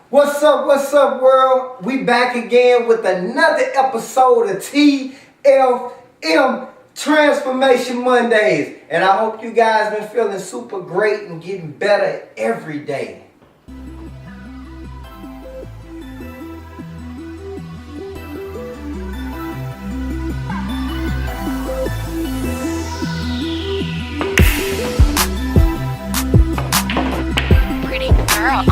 What's up, world? We back again with another episode of TFM Transformation Mondays. And I hope you guys been feeling super great and getting better every day. Pretty girl.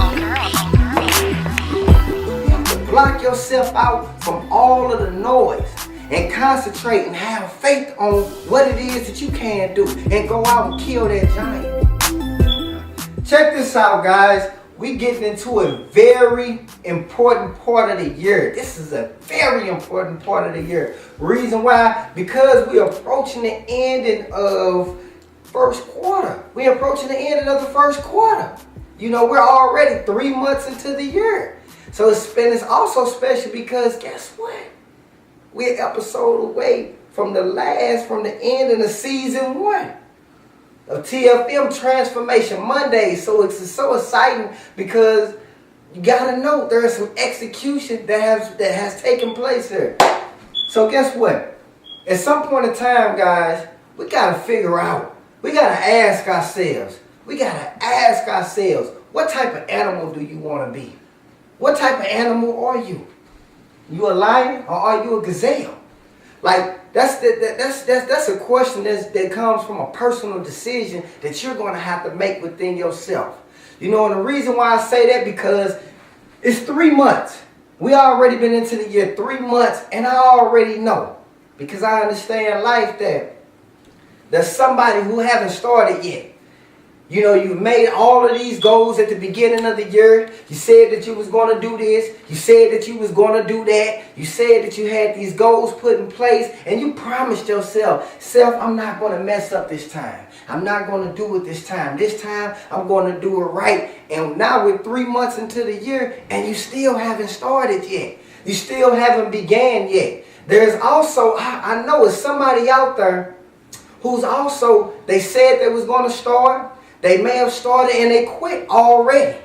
Block yourself out from all of the noise and concentrate and have faith on what it is that you can do and go out and kill that giant. Check this out, guys. We getting into a very important part of the year. This is a very important part of the year. Reason why? Because we're approaching the ending of first quarter. We're approaching the ending of the first quarter. You know, we're already 3 months into the year. So it's also special because guess what? We're an episode away from the end of season 1 of TFM Transformation Mondays. So it's so exciting because you gotta know there is some execution that has taken place here. So guess what? At some point in time, guys, we gotta figure out. We gotta ask ourselves. What type of animal do you want to be? What type of animal are you? You a lion or are you a gazelle? Like that's a question that comes from a personal decision that you're going to have to make within yourself. You know, and the reason why I say that because it's 3 months. We already been into the year 3 months, and I already know because I understand life that there's somebody who haven't started yet. You know, you made all of these goals at the beginning of the year. You said that you was going to do this. You said that you was going to do that. You said that you had these goals put in place. And you promised yourself, I'm not going to mess up this time. I'm not going to do it this time. This time, I'm going to do it right. And now we're 3 months into the year, and you still haven't started yet. You still haven't began yet. There's also, I know it's somebody out there who's also, they said they was going to start. They may have started and they quit already.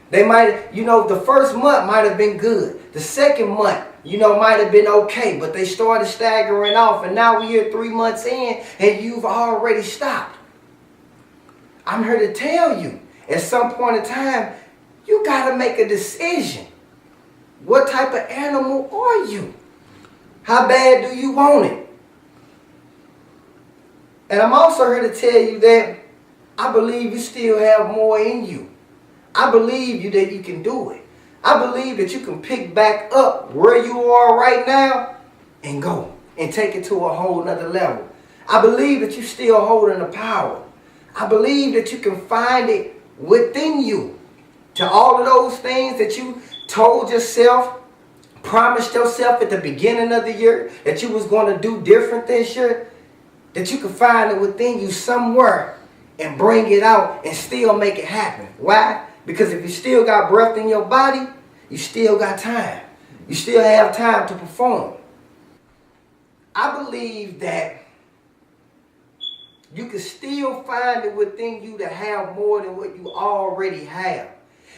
They might, the first month might have been good. The second month, might have been okay. But they started staggering off. And now we're 3 months in and you've already stopped. I'm here to tell you, at some point in time, you got to make a decision. What type of animal are you? How bad do you want it? And I'm also here to tell you that I believe you still have more in you. I believe you that you can do it. I believe that you can pick back up where you are right now and go and take it to a whole nother level. I believe that you're still holding the power. I believe that you can find it within you to all of those things that you told yourself, promised yourself at the beginning of the year that you was going to do different this year, that you can find it within you somewhere and bring it out and still make it happen. Why? Because if you still got breath in your body, you still got time. You still have time to perform. I believe that you can still find it within you to have more than what you already have.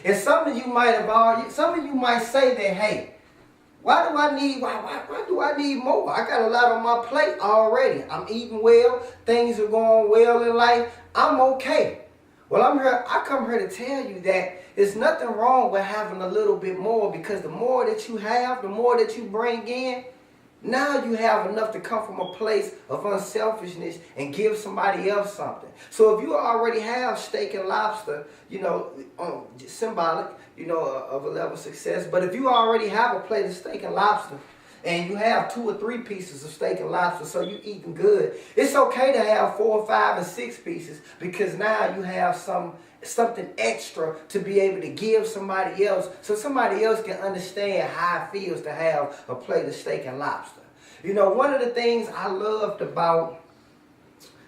And some of you might say that, hey, why do I need more? I got a lot on my plate already. I'm eating well. Things are going well in life. I'm okay. Well, I come here to tell you that there's nothing wrong with having a little bit more because the more that you have, the more that you bring in, now you have enough to come from a place of unselfishness and give somebody else something. So if you already have steak and lobster, symbolic, of a level of success. But if you already have a plate of steak and lobster and you have 2 or 3 pieces of steak and lobster, so you're eating good, it's okay to have 4 or 5 or 6 pieces because now you have something extra to be able to give somebody else so somebody else can understand how it feels to have a plate of steak and lobster. One of the things I loved about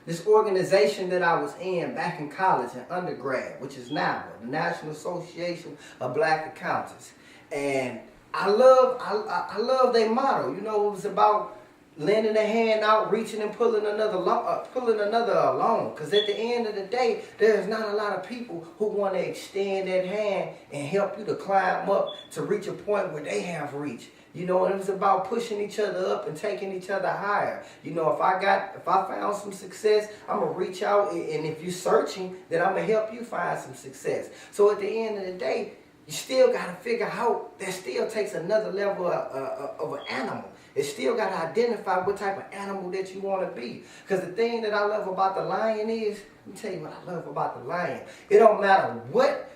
this organization that I was in back in college and undergrad, which is NABA, the National Association of Black Accountants. And I love their motto. It was about lending a hand out, reaching and pulling another along. Because at the end of the day, there's not a lot of people who want to extend that hand and help you to climb up to reach a point where they have reached. You know, and it's about pushing each other up and taking each other higher. You know, if I found some success, I'm going to reach out. And if you're searching, then I'm going to help you find some success. So at the end of the day, you still got to figure out that still takes another level of an animal. It still got to identify what type of animal that you want to be. Because the thing that I love about the lion is, let me tell you what I love about the lion. It don't matter what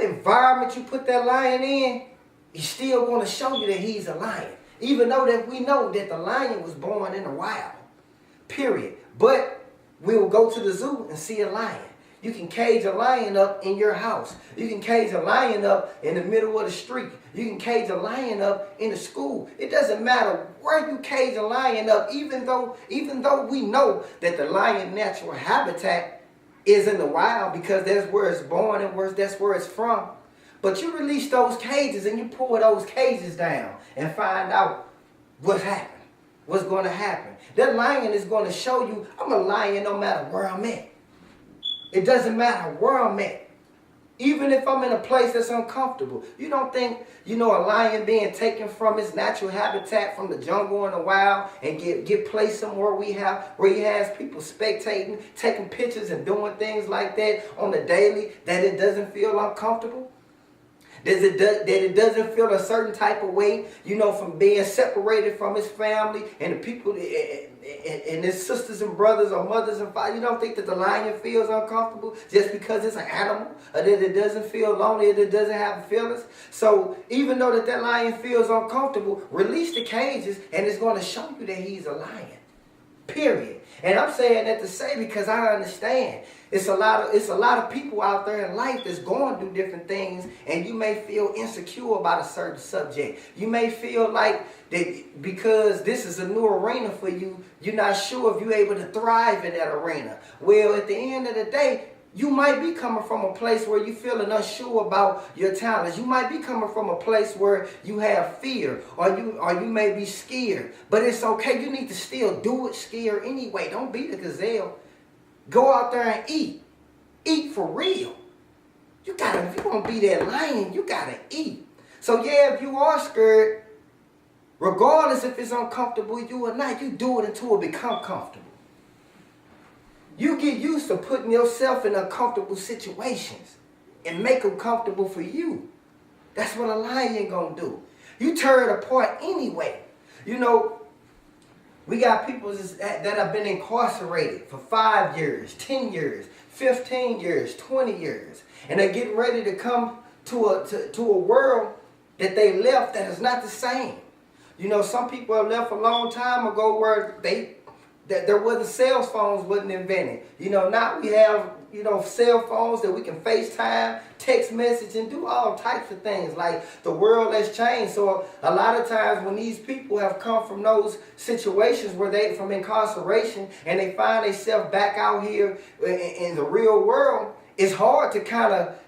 environment you put that lion in, he's still going to show you that he's a lion. Even though that we know that the lion was born in the wild. Period. But we'll go to the zoo and see a lion. You can cage a lion up in your house. You can cage a lion up in the middle of the street. You can cage a lion up in the school. It doesn't matter where you cage a lion up, even though we know that the lion natural habitat is in the wild because that's where it's born and that's where it's from. But you release those cages and you pull those cages down and find out what's happened, what's going to happen. That lion is going to show you, I'm a lion no matter where I'm at. It doesn't matter where I'm at. Even if I'm in a place that's uncomfortable. You don't think, a lion being taken from its natural habitat from the jungle and the wild and get placed somewhere where he has people spectating, taking pictures and doing things like that on the daily, that it doesn't feel uncomfortable? That it doesn't feel a certain type of way, from being separated from his family and the people and his sisters and brothers or mothers and fathers. You don't think that the lion feels uncomfortable just because it's an animal, or that it doesn't feel lonely, or that it doesn't have feelings? So even though that lion feels uncomfortable, release the cages and it's going to show you that he's a lion. Period. And I'm saying that to say because I understand it's a lot of people out there in life that's going through different things, and you may feel insecure about a certain subject. You may feel like that because this is a new arena for you, you're not sure if you're able to thrive in that arena. Well, at the end of the day, you might be coming from a place where you're feeling unsure about your talents. You might be coming from a place where you have fear, or you may be scared. But it's okay. You need to still do it scared anyway. Don't be the gazelle. Go out there and eat. Eat for real. If you're going to be that lion, you got to eat. So yeah, if you are scared, regardless if it's uncomfortable with you or not, you do it until it become comfortable. You get used to putting yourself in uncomfortable situations and make them comfortable for you. That's what a lion gonna do. You tear it apart anyway. We got people that have been incarcerated for 5 years, 10 years, 15 years, 20 years. And they're getting ready to come to a world that they left that is not the same. Some people have left a long time ago where there wasn't cell phones wasn't invented. Now we have, cell phones that we can FaceTime, text message, and do all types of things. Like, the world has changed. So a lot of times when these people have come from those situations where they from incarceration and they find themselves back out here in the real world, it's hard to kind of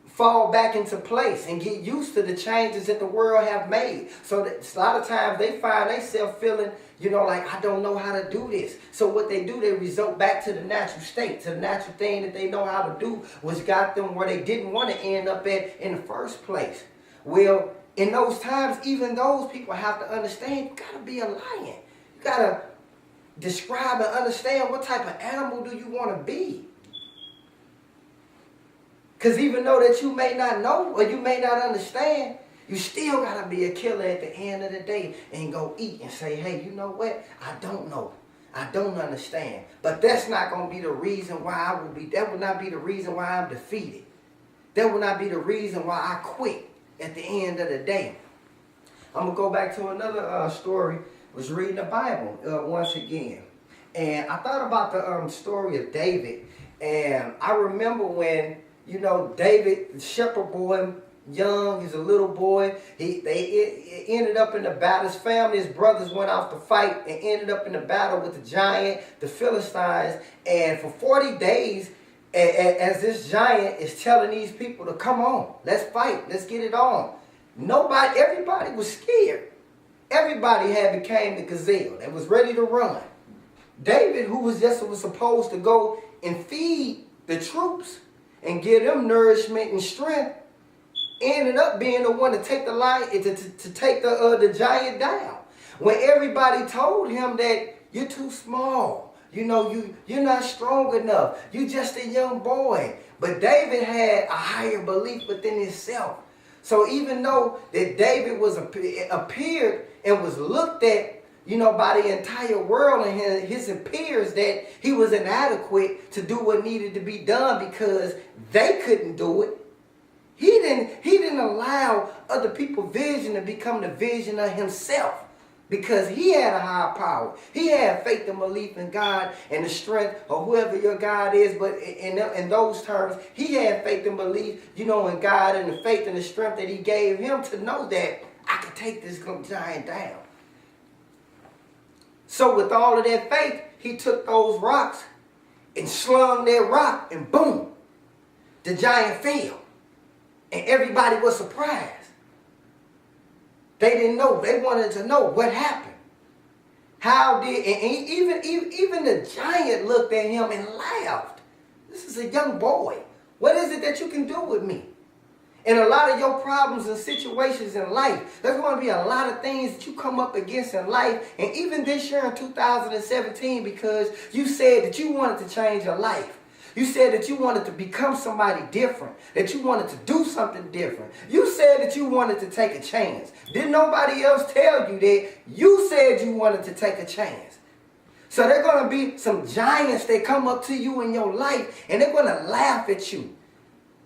fall back into place and get used to the changes that the world have made. So that a lot of times they find themselves feeling, like, I don't know how to do this. So what they do, they resort back to the natural state, to the natural thing that they know how to do, which got them where they didn't want to end up at in the first place. Well, in those times, even those people have to understand, you got to be a lion. You got to describe and understand what type of animal do you want to be. Because even though that you may not know or you may not understand, you still got to be a killer at the end of the day and go eat and say, hey, you know what? I don't know. I don't understand. But that's not going to be the reason why that would not be the reason why I'm defeated. That would not be the reason why I quit at the end of the day. I'm going to go back to another story. I was reading the Bible once again. And I thought about the story of David. And I remember when, David, the shepherd boy, young, he's a little boy. They ended up in the battle. His family, his brothers went off to fight and ended up in the battle with the giant, the Philistines. And for 40 days, as this giant is telling these people to come on, let's fight, let's get it on. Everybody was scared. everybody had became the gazelle that was ready to run. David, who was supposed to go and feed the troops and give them nourishment and strength, ended up being the one to take the lion, to take the giant down. When everybody told him that you're too small, you're not strong enough, you're just a young boy. But David had a higher belief within himself. So even though that David appeared and was looked at, by the entire world and his peers, that he was inadequate to do what needed to be done because they couldn't do it. He didn't allow other people's vision to become the vision of himself, because he had a higher power. He had faith and belief in God and the strength of whoever your God is. But in those terms, he had faith and belief, in God and the faith and the strength that he gave him to know that I could take this giant down. So with all of that faith, he took those rocks and slung that rock, and boom, the giant fell. And everybody was surprised. They didn't know. They wanted to know what happened. And even the giant looked at him and laughed. This is a young boy. What is it that you can do with me? And a lot of your problems and situations in life, there's going to be a lot of things that you come up against in life. And even this year in 2017, because you said that you wanted to change your life. You said that you wanted to become somebody different, that you wanted to do something different. You said that you wanted to take a chance. Didn't nobody else tell you that? You said you wanted to take a chance. So there are going to be some giants that come up to you in your life, and they're going to laugh at you.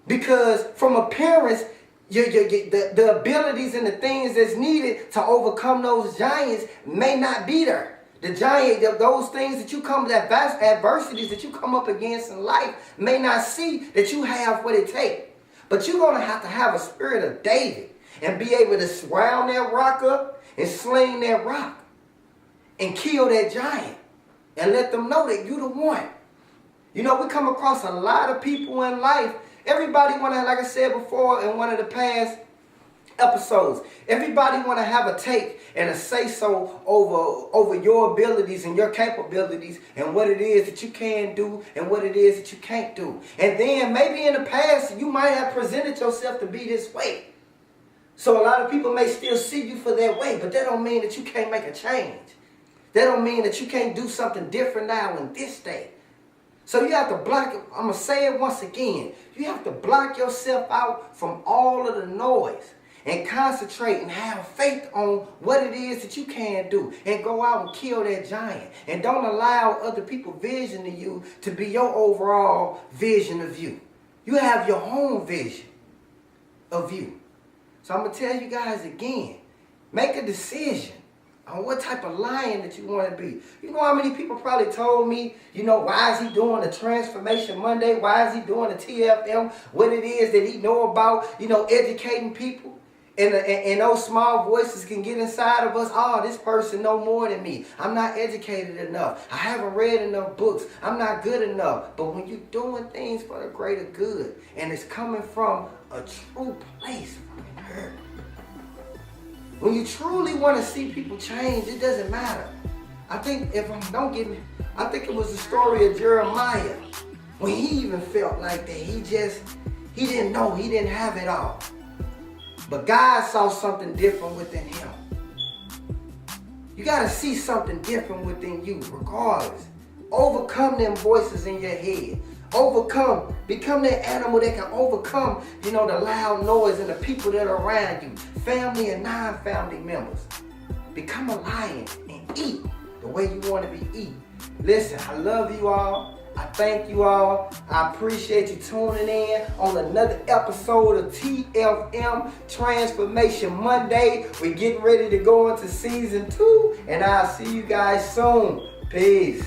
Because from appearance, the abilities and the things that's needed to overcome those giants may not be there. The giant, those things that you adversities that you come up against in life may not see that you have what it takes. But you're going to have a spirit of David and be able to round that rock up and sling that rock and kill that giant and let them know that you're the one. We come across a lot of people in life. Everybody want to, like I said before in one of the past episodes, everybody want to have a take and a say-so over your abilities and your capabilities and what it is that you can do and what it is that you can't do. And then maybe in the past you might have presented yourself to be this way. So a lot of people may still see you for that way, but that don't mean that you can't make a change. That don't mean that you can't do something different now in this day. So you have to block it. I'm going to say it once again. You have to block yourself out from all of the noise and concentrate and have faith on what it is that you can do and go out and kill that giant. And don't allow other people's vision of you to be your overall vision of you. You have your own vision of you. So I'm going to tell you guys again, make a decision on what type of lion that you want to be. You know how many people probably told me, why is he doing the Transformation Monday? Why is he doing the TFM? What it is that he know about, educating people. And those small voices can get inside of us. Oh, this person know more than me. I'm not educated enough. I haven't read enough books. I'm not good enough. But when you're doing things for the greater good, and it's coming from a true place from your heart, when you truly want to see people change, it doesn't matter. I think it was the story of Jeremiah, when he even felt like that. He didn't know, he didn't have it all. But God saw something different within him. You got to see something different within you, regardless. Overcome them voices in your head. Overcome. Become that animal that can overcome, the loud noise and the people that are around you. Family and non-family members. Become a lion and eat the way you want to be eaten. Listen, I love you all. I thank you all. I appreciate you tuning in on another episode of TFM Transformation Monday. We're getting ready to go into season 2, and I'll see you guys soon. Peace.